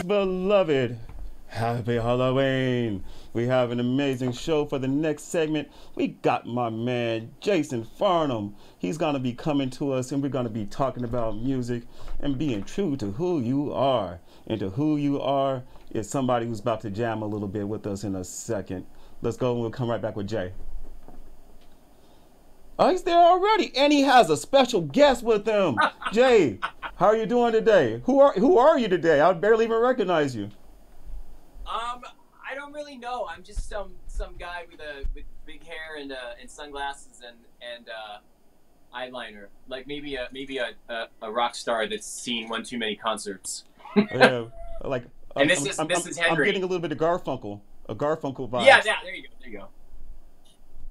beloved, happy Halloween. We have an amazing show for the next segment. We got my man Jason Farnham. He's going to be coming to us and we're going to be talking about music and being true to who you are. And to who you are is somebody who's about to jam a little bit with us in a second. Let's go and we'll come right back with Jay. Oh, he's there already, and he has a special guest with him. Jay, how are you doing today? Who are you today? I barely even recognize you. I don't really know. I'm just some guy with big hair and sunglasses and eyeliner, like maybe a rock star that's seen one too many concerts. Yeah, like. And this is Henry. I'm getting a little bit of Garfunkel, a Garfunkel vibe. Yeah, there you go.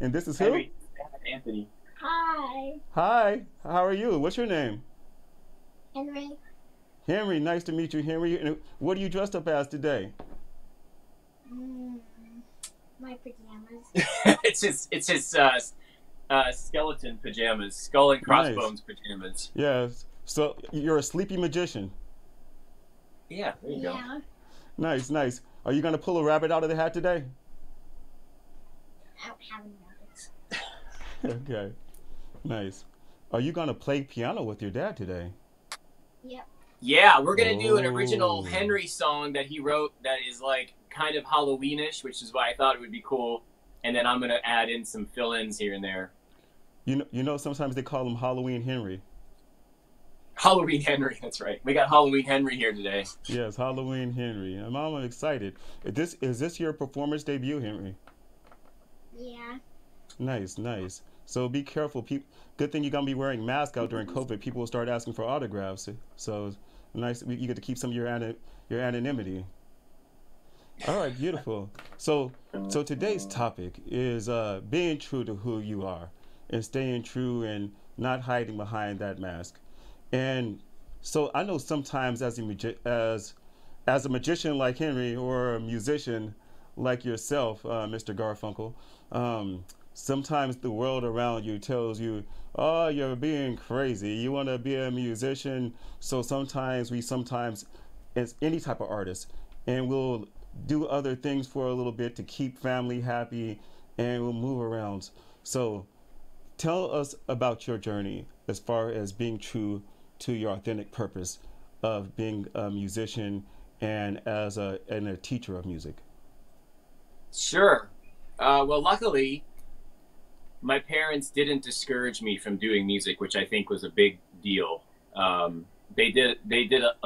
And this is Henry. who? Anthony. Hi. Hi, how are you? What's your name? Henry. Henry, nice to meet you, Henry. And what are you dressed up as today? My pajamas. it's his skeleton pajamas, skull and crossbones pajamas. Yes. So you're a sleepy magician. Yeah, there you go. Nice, nice. Are you gonna pull a rabbit out of the hat today? I don't have any rabbits. Okay. Nice. Are you gonna play piano with your dad today? Yep. Yeah, we're gonna do an original Henry song that he wrote that is like kind of Halloweenish, which is why I thought it would be cool. And then I'm gonna add in some fill-ins here and there. You know, sometimes they call him Halloween Henry. Halloween Henry, that's right. We got Halloween Henry here today. Yes, Halloween Henry. I'm excited. Is this your performance debut, Henry? Yeah. Nice, nice. So be careful. Good thing you're gonna be wearing masks out during COVID. People will start asking for autographs. So nice. You get to keep some of your anonymity. All right, beautiful. So today's topic is being true to who you are and staying true and not hiding behind that mask. And so I know sometimes as a magician like Henry or a musician like yourself, Mr. Garfunkel, sometimes the world around you tells you, oh, you're being crazy. You want to be a musician. So sometimes as any type of artist, and we'll do other things for a little bit to keep family happy and we'll move around. So tell us about your journey as far as being true to your authentic purpose of being a musician and as a teacher of music. Sure. Well, luckily, my parents didn't discourage me from doing music, which I think was a big deal. They did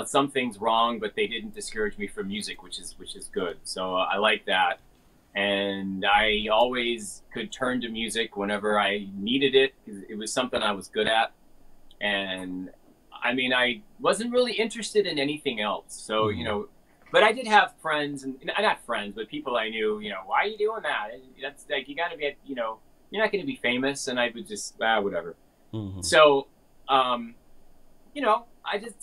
some things wrong, but they didn't discourage me from music, which is good. So I like that. And I always could turn to music whenever I needed it, because it was something I was good at. And I mean, I wasn't really interested in anything else. So, but I did have friends, and not friends, but people I knew, why are you doing that? That's like, you got to be, you're not going to be famous. And I would just, whatever. Mm-hmm. So,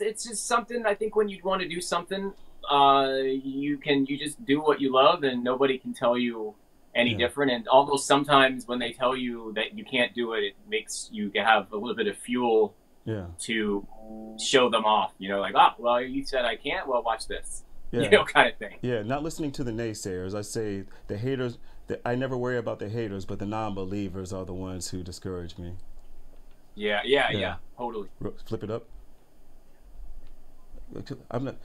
it's just something, I think when you want to do something, you just do what you love and nobody can tell you any different. And although sometimes when they tell you that you can't do it, it makes you have a little bit of fuel to show them off, like, well, you said I can't, well, watch this, kind of thing. Yeah, not listening to the naysayers. I say the haters, I never worry about the haters, but the non-believers are the ones who discourage me. Yeah, totally. Flip it up.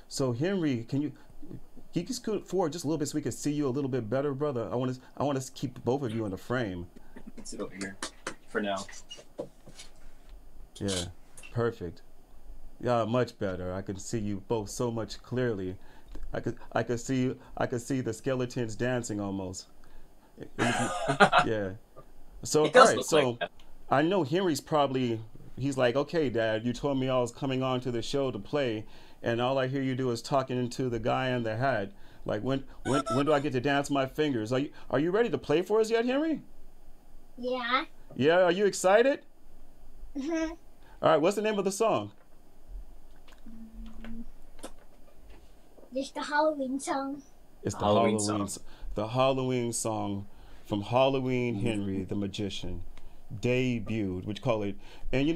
So Henry, can you scoot forward just a little bit so we can see you a little bit better, brother? I want to keep both of you in the frame. Let's sit over here for now. Yeah, perfect. Yeah, much better. I can see you both so much clearly. I could see the skeletons dancing almost. Yeah. So all right. So like I know Henry's he's like, okay, Dad, you told me I was coming on to the show to play, and all I hear you do is talking to the guy in the hat. Like, when do I get to dance my fingers? Are you ready to play for us yet, Henry? Yeah. Yeah. Are you excited? Mhm. All right. What's the name of the song? It's the Halloween song. It's the the Halloween song from Halloween Henry, the magician, debuted, which call it. And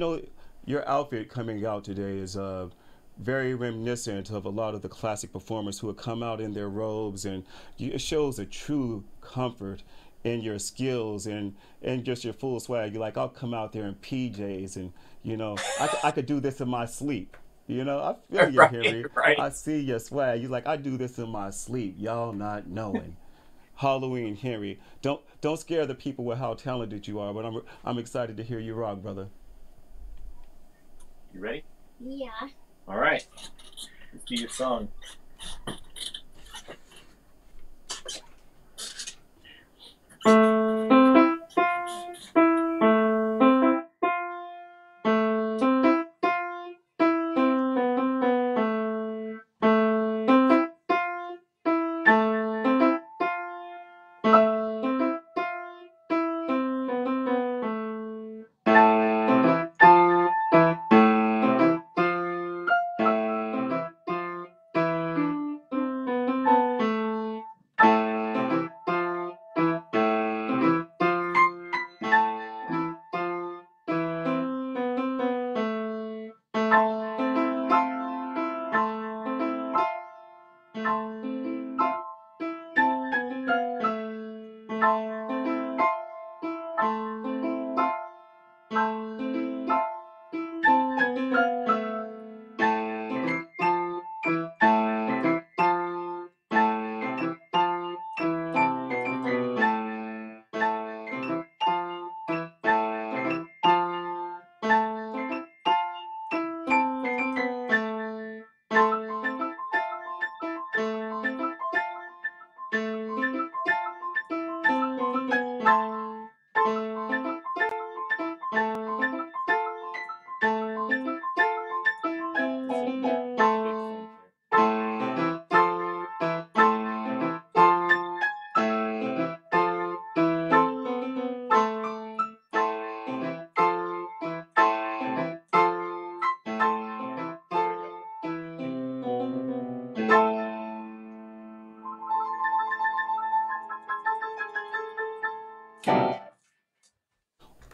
your outfit coming out today is very reminiscent of a lot of the classic performers who would come out in their robes, and it shows a true comfort in your skills and just your full swag. You're like, I'll come out there in PJs, and I could do this in my sleep. I feel you, Right, Henry. right. I see your swag. You're like, I do this in my sleep. Y'all not knowing. Halloween, Henry. Don't scare the people with how talented you are, but I'm excited to hear you rock, brother. You ready? Yeah. All right. Let's do your song.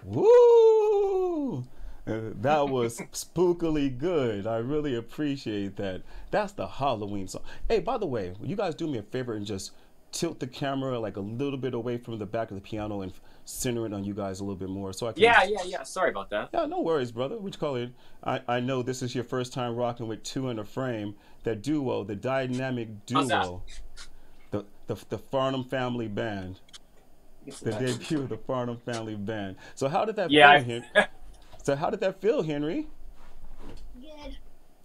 Woo! That was spookily good. I really appreciate that. That's the Halloween song. Hey, by the way, will you guys do me a favor and just tilt the camera like a little bit away from the back of the piano and center it on you guys a little bit more so I can. Yeah. Sorry about that. Yeah, no worries, brother. What you call it? I know this is your first time rocking with two in a frame. That duo, the dynamic How's that? duo, the Farnham family band, the debut of the Farnham family band. So how did that Yeah. feel, Henry? So how did that feel, Henry? Good.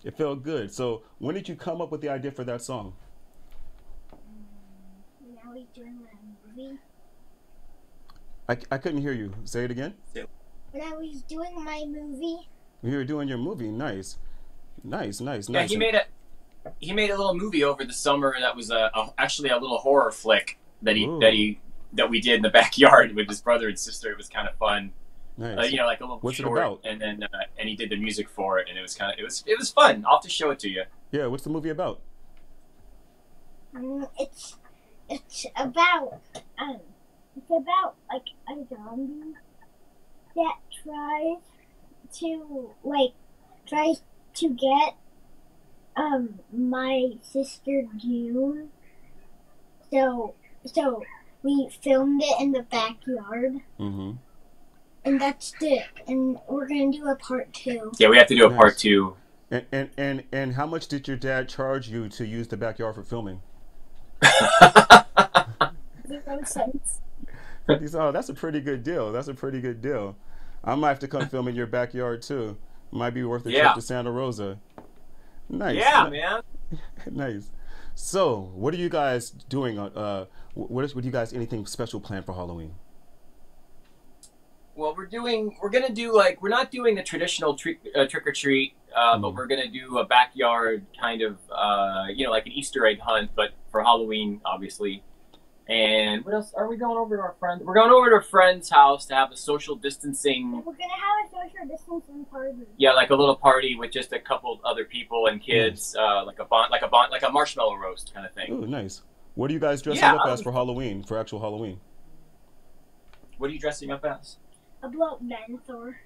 It felt good. So when did you come up with the idea for that song? Now we're doing my movie. I couldn't hear you. Say it again. When I was doing my movie. You were doing your movie. Nice. Yeah, he made a little movie over the summer that was actually a little horror flick that we did in the backyard with his brother and sister. It was kind of fun. Nice. Like a little What's short, it about? and then and he did the music for it, and it was it was fun. I'll have to show it to you. Yeah, what's the movie about? It's about like a zombie that tries to get my sister June. So we filmed it in the backyard. Mm-hmm. And that's it. And we're gonna do a part 2. Yeah, we have to do a Nice. part 2. And how much did your dad charge you to use the backyard for filming? 0 cents. Oh, that's a pretty good deal. I might have to come film in your backyard too. Might be worth a Yeah. trip to Santa Rosa. Nice. Yeah, man. Nice. So, what are you guys doing? What do you guys anything special planned for Halloween? Well, we're gonna do we're not doing the traditional trick or treat, but we're gonna do a backyard kind of, like an Easter egg hunt, but for Halloween, obviously. And what else? Are we going over to our friend? We're going over to a friend's house to have a social distancing. We're gonna have a social distancing party. Yeah, like a little party with just a couple other people and kids, like a marshmallow roast kind of thing. Ooh, nice. What are you guys dressing Yeah, up as for Halloween? For actual Halloween? What are you dressing up as? A blow dinosaur.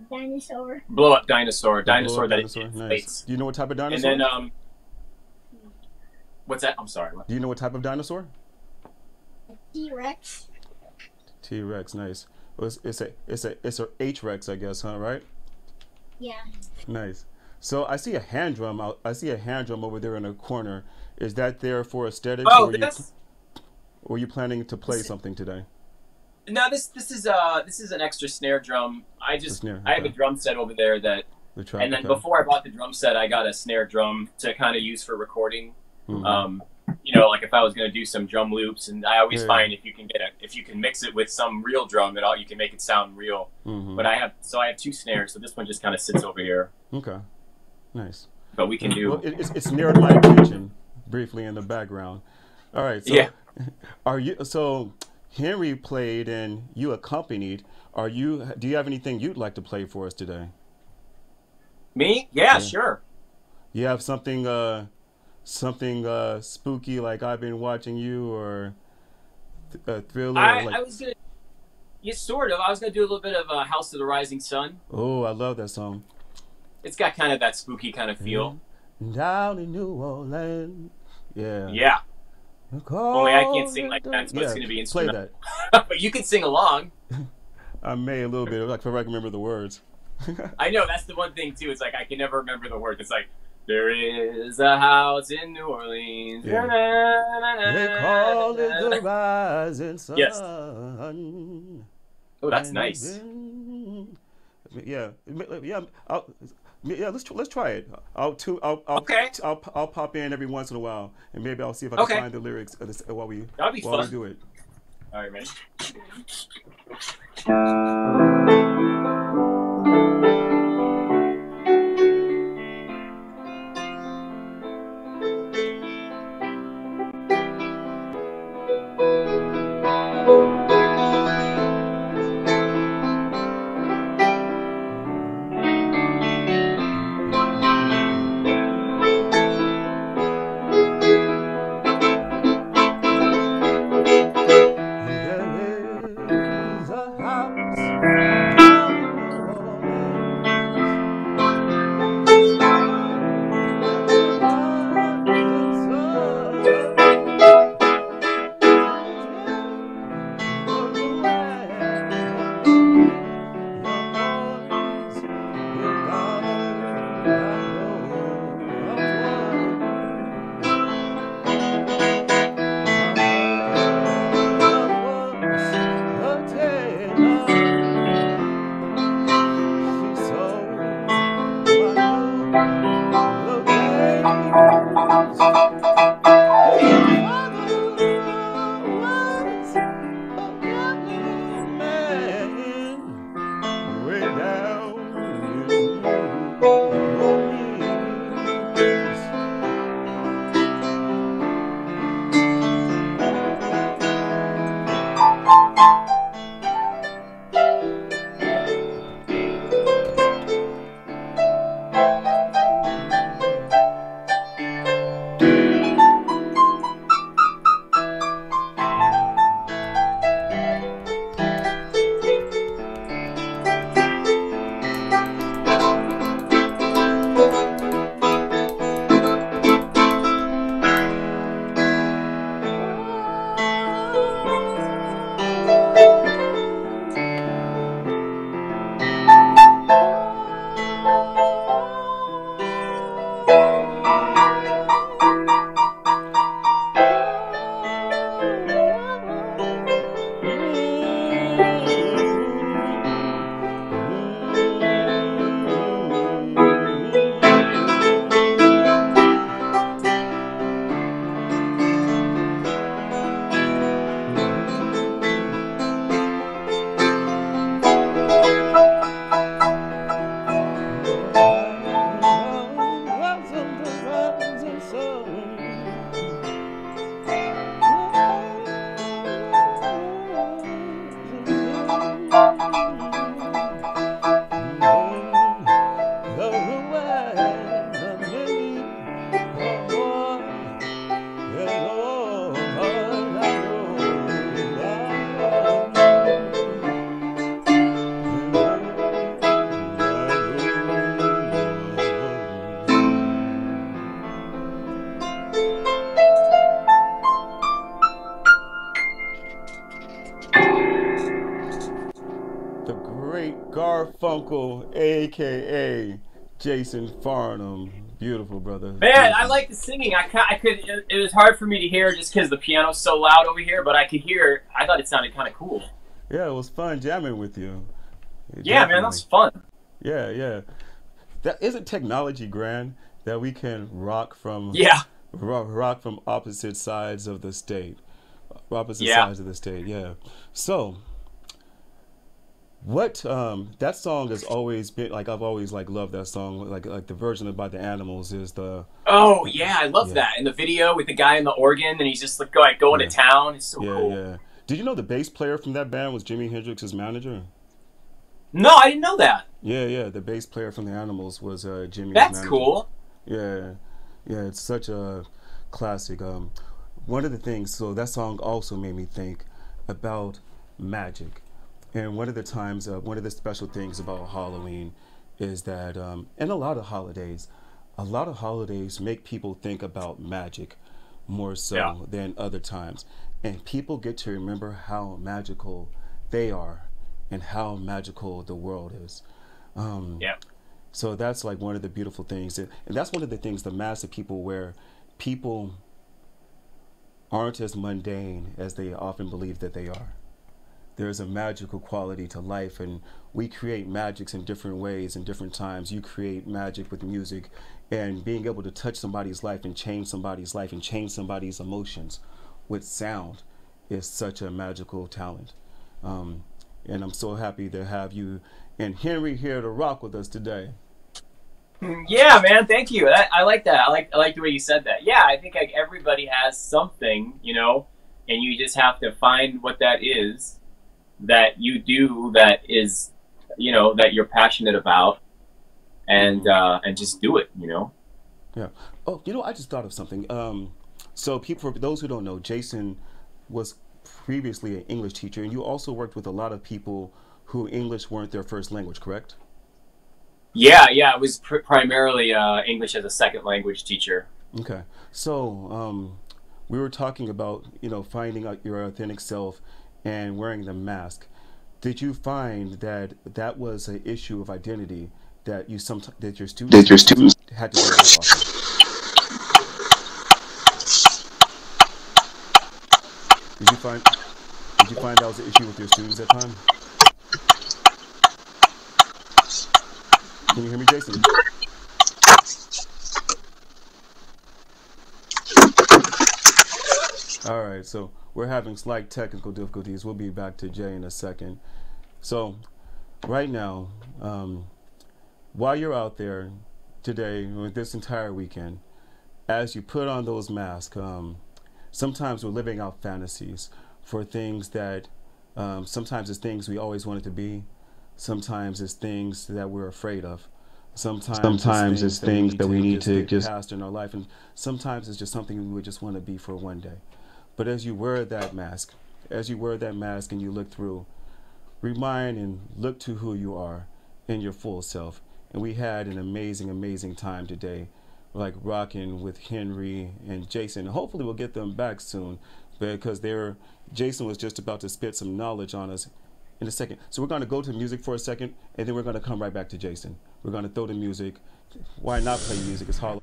Dinosaur. Blow up dinosaur. The blow Dinosaur up that dinosaur. Nice. inflates. Do you know what type of And dinosaur? then what's that? I'm sorry. What? Do you know what type of dinosaur? T-Rex. T-Rex. Nice. Well, it's a H-Rex, I guess, huh? Right? Yeah. Nice. So I see a hand drum. I see a hand drum over there in the corner. Is that there for aesthetics, Oh, or are you planning to play something today? No, this is an extra snare drum. I have a drum set over there that, and then before I bought the drum set, I got a snare drum to kind of use for recording. Mm-hmm. You know, like if I was going to do some drum loops, and I always find if you can mix it with some real drum, you can make it sound real. Mm-hmm. But I have 2 snares, so this one just kind of sits over here. Okay, nice. But we can do. Well, it's narrowed my attention briefly in the background. All right. So, yeah. Are you so? Henry played and you accompanied. Do you have anything you'd like to play for us today? Me? Yeah, sure. You have something spooky like I've been watching you, or a thriller? I was gonna, yeah, sort of. I was gonna do a little bit of House of the Rising Sun. Oh, I love that song. It's got kind of that spooky kind of feel. Down in New Orleans. Yeah. Yeah. Only I can't sing like that, so it's going to be instrumental. Play that. But you can sing along. I may a little bit, like if I can remember the words. I know, that's the one thing, too. It's like, I can never remember the words. It's like, there is a house in New Orleans. Yeah. They call it the rising sun. Yes. Oh, that's nice. Yeah. Let's try it. Okay. I'll pop in every once in a while, and maybe I'll see if I can find the lyrics while we do it. All right, ready? There is a house the great Garfunkel, aka Jason Farnham. Beautiful, brother. Man, I Beautiful. like the singing. I could. It was hard for me to hear just because the piano's so loud over here, but I could hear. I thought it sounded kind of cool. Yeah, it was fun jamming with you. Yeah, man, that's Definitely. fun. Yeah, yeah. That isn't technology grand that we can Yeah, rock from opposite sides of the state. Opposite yeah. sides of the state, yeah. So what that song has always been like I've always like loved that song. Like the version of by the Animals is the Oh, yeah, I love yeah, that. And the video with the guy in the organ, and he's just like going to yeah, town. It's so yeah, cool. yeah. Did you know the bass player from that band was Jimi Hendrix's manager? No, I didn't know that. Yeah, yeah. The bass player from the Animals was Jimmy's That's manager. cool. Yeah, yeah. It's such a classic. One of the things. So that song also made me think about magic. And one of the special things about Halloween is that, and a lot of holidays make people think about magic more Yeah, so than other times. And people get to remember how magical they are and how magical the world is. Um, yeah. so that's like one of the beautiful things. And that's one of the things, the mask that people wear. People aren't as mundane as they often believe that they are. There's a magical quality to life, and we create magics in different ways in different times. You create magic with music, and being able to touch somebody's life and change somebody's life and change somebody's emotions with sound is such a magical talent. um, and I'm so happy to have you and Henry here to rock with us today. Yeah, man. Thank you. I like that. I like the way you said that. Yeah, I think like everybody has something, and you just have to find what that is that you do that is, that you're passionate about, Hmm. and just do it. Yeah. Oh, I just thought of something. So people, for those who don't know, Jason was previously an English teacher, and you also worked with a lot of people who English weren't their first language, correct? Yeah, yeah. It was primarily English as a second language teacher. Okay. So we were talking about, finding out your authentic self and wearing the mask. Did you find that that was an issue of identity that that your students That your sometimes students. had to deal with often? Did you find did you find that was an issue with your students at time? Can you hear me, Jason? All right, so we're having slight technical difficulties. We'll be back to Jay in a second. So right now, while you're out there today, or this entire weekend, as you put on those masks, sometimes we're living out fantasies for things that sometimes it's things we always wanted to be, sometimes it's things that we're afraid of, sometimes it's Sometimes things it's that we things need that to we need just to get just. past in our life, and sometimes it's just something we would just want to be for one day. But as you wear that mask, and you look through, remind and look to who you are in your full self. And we had an amazing, amazing time today, like rocking with Henry and Jason. Hopefully, we'll get them back soon because Jason was just about to spit some knowledge on us in a second. So we're going to go to music for a second, and then we're going to come right back to Jason. We're going to throw the music. Why not play music? It's Halloween.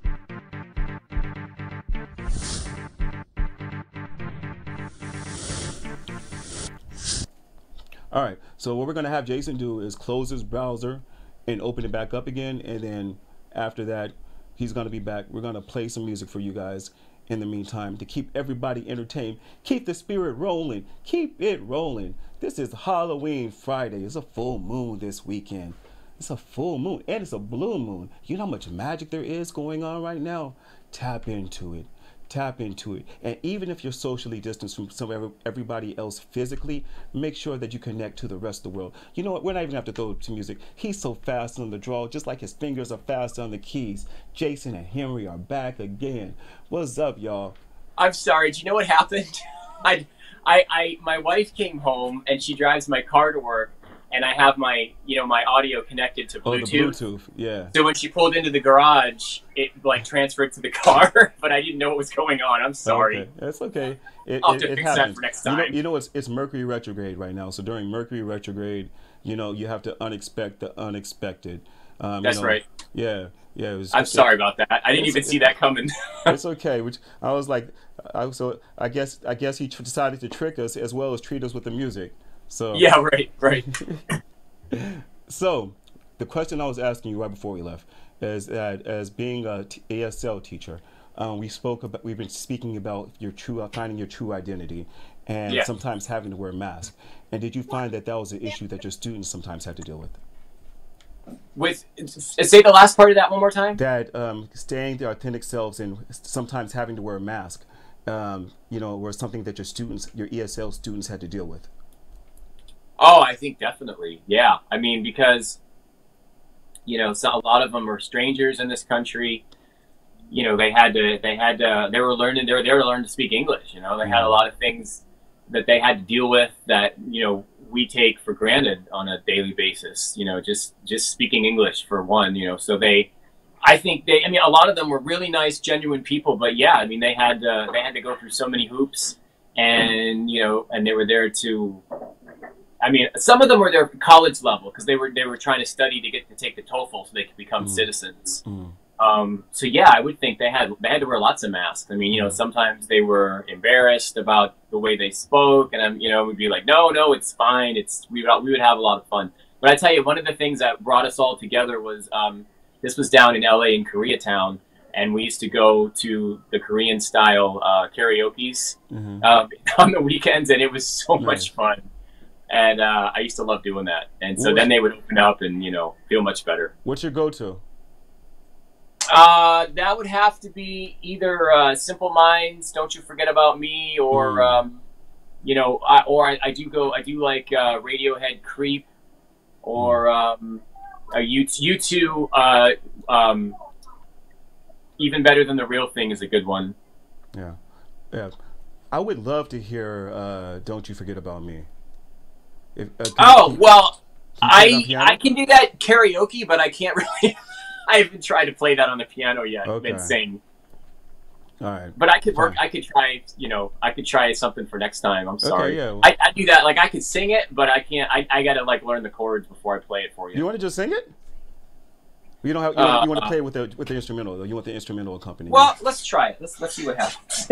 All right. So what we're going to have Jason do is close his browser and open it back up again, and then after that, he's going to be back. We're going to play some music for you guys in the meantime to keep everybody entertained, keep the spirit rolling, keep it rolling. This is Halloween Friday. It's a full moon this weekend. It's a full moon and it's a blue moon. You know how much magic there is going on right now? Tap into it. Tap into it. And even if you're socially distanced from everybody else physically, make sure that you connect to the rest of the world. You know what? We're not even going to have to throw to music. He's so fast on the draw, just like his fingers are fast on the keys. Jason and Henry are back again. What's up, y'all? I'm sorry. Do you know what happened? My wife came home and she drives my car to work, and I have my audio connected to Oh, the Bluetooth. Bluetooth. Yeah. So when she pulled into the garage, it like transferred to the car, but I didn't know what was going on. I'm Okay, sorry. that's okay. It, I'll have it, to it fix that happens. for next You know, time. you know, it's Mercury retrograde right now. So during Mercury retrograde, you know, you have to unexpect the unexpected. You That's know, right. yeah, yeah. I'm sorry about that. I didn't It's even see that coming. it's okay. Which I was like, I guess he decided to trick us as well as treat us with the music. So Yeah, right, right. so the question I was asking you right before we left is that as being a ASL teacher, we've been speaking about your true finding your true identity, and Yeah. sometimes having to wear a mask. And did you find that that was an issue that your students sometimes had to deal with? With say the last part of that one more time. That staying their authentic selves and sometimes having to wear a mask, you know, was something that your ESL students had to deal with. Oh, I think definitely. Yeah. I mean, because, so a lot of them were strangers in this country. They were learning, they were there to learn to speak English. They had a lot of things that they had to deal with that, we take for granted on a daily basis, just speaking English for one, I lot of them were really nice, genuine people, but yeah, I mean, they had to go through so many hoops and, and they were there to, some of them were there at college level because they were trying to study to get to take the TOEFL so they could become citizens. So yeah, I would think they had to wear lots of masks. I mean, sometimes they were embarrassed about the way they spoke, and we'd be like, no, it's fine. We would have a lot of fun. But I tell you, one of the things that brought us all together was this was down in LA in Koreatown, and we used to go to the Korean style karaoke's on the weekends, and it was so much fun. And I used to love doing that. And so then they would open up and feel much better. What's your go-to? That would have to be either Simple Minds, Don't You Forget About Me, or I do like Radiohead, Creep, or U2. Even Better Than the Real Thing is a good one. Yeah, yeah. I would love to hear Don't You Forget About Me. I can do that karaoke, but I can't really. I haven't tried to play that on the piano yet and sing. All right. But I could work. I could try. I could try something for next time. I'm sorry. Okay, yeah. I do that. Like I could sing it, but I can't. I gotta learn the chords before I play it for you. You want to just sing it? You don't have. You want to play with the instrumental though. You want the instrumental accompaniment. Well, let's try it. Let's see what happens.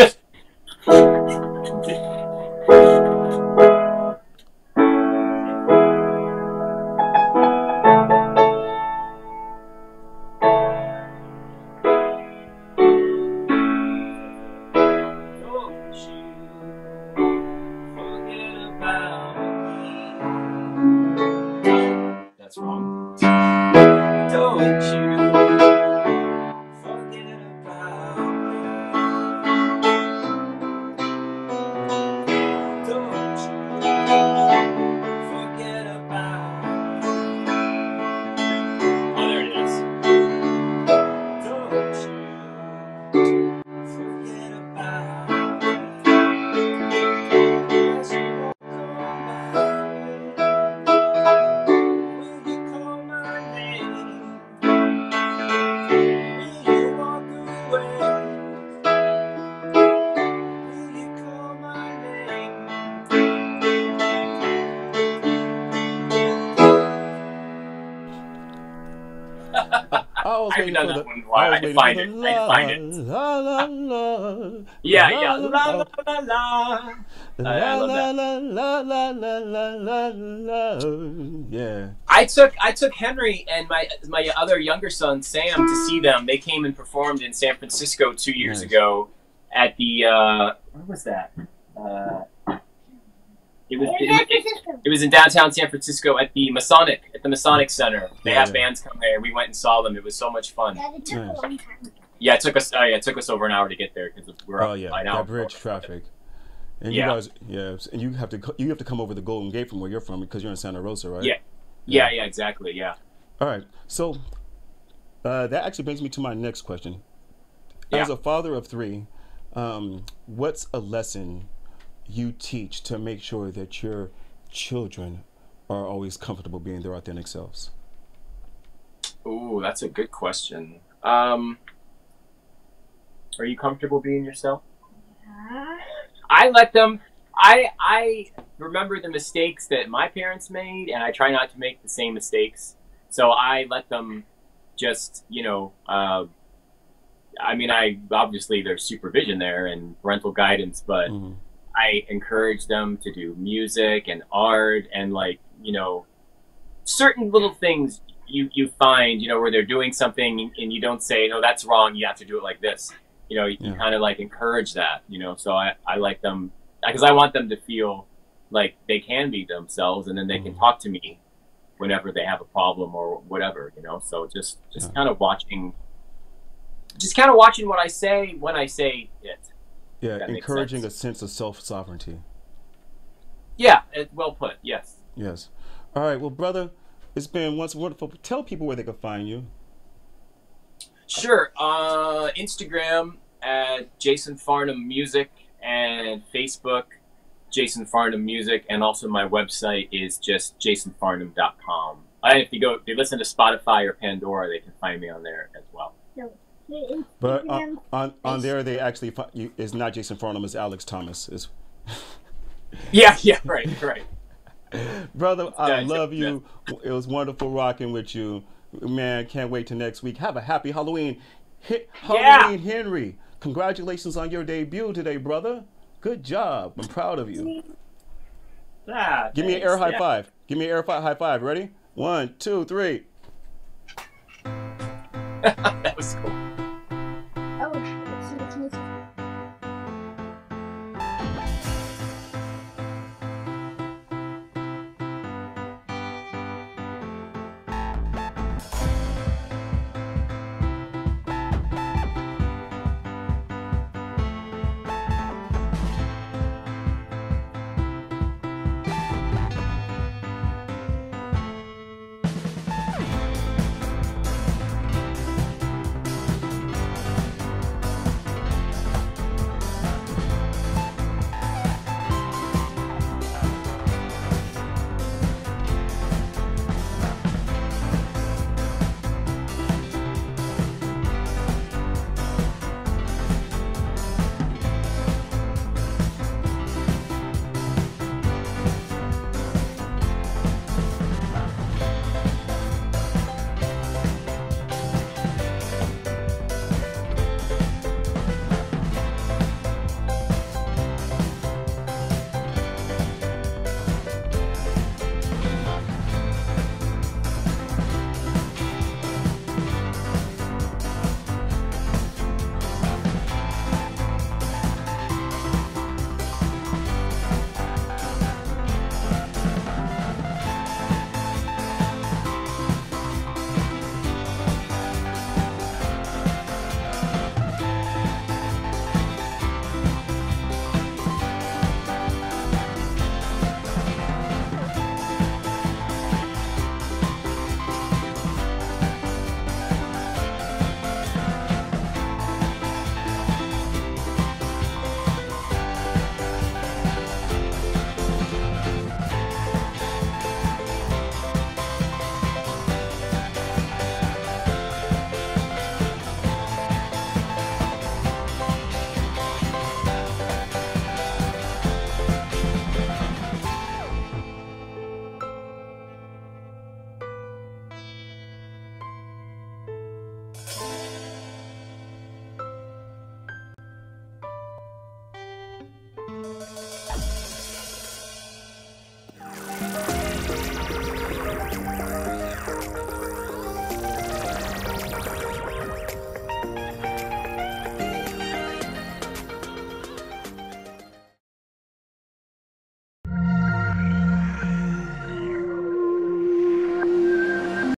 That's wrong. Don't you forget about me. Don't you forget about me. Oh, there it is. Don't you forget about me. As you walk on by, will you call my name? Will you walk away? Will you call my name? I haven't done that one in a while. I had to find it. La la la. Yeah. La la la la. I love that. La la la. Yeah. I took Henry and my other younger son Sam to see them. They came and performed in San Francisco 2 years ago at the where was that? It was in downtown San Francisco at the Masonic Center. They have bands come there. We went and saw them. It was so much fun. It took a long time. Yeah, it took us over an hour to get there because we're up by now. That bridge traffic. And you guys, and you have to come over the Golden Gate from where you're from because you're in Santa Rosa, right? Yeah, exactly. Yeah. All right, so that actually brings me to my next question. As a father of three, what's a lesson you teach to make sure that your children are always comfortable being their authentic selves? Ooh, that's a good question. Are you comfortable being yourself? Yeah. I let them I remember the mistakes that my parents made, and I try not to make the same mistakes. So I let them just, I mean, I obviously there's supervision there and parental guidance, but I encourage them to do music and art and certain little things you find, where they're doing something and you don't say, no, that's wrong. You have to do it like this. You kind of encourage that, so I like them because I want them to feel like they can be themselves and then they can talk to me whenever they have a problem or whatever, so just kind of watching what I say when I say it. Yeah, encouraging a sense of self-sovereignty. Yeah, well put. Yes. Yes. All right. Well, brother, it's been once wonderful. Tell people where they can find you. Sure. Instagram at Jason Farnham Music and Facebook Jason Farnham Music, and also my website is just jasonfarnham.com. If they listen to Spotify or Pandora, they can find me on there as well. But on there, they actually it's not Jason Farnham, it's Alex Thomas. It's yeah, right. Brother, I love you. It was wonderful rocking with you. Man, can't wait till next week. Have a happy Halloween. Halloween, Henry. Congratulations on your debut today, brother. Good job. I'm proud of you. Give me an air high five. Give me an air high five. Ready? 1, 2, 3. That was cool.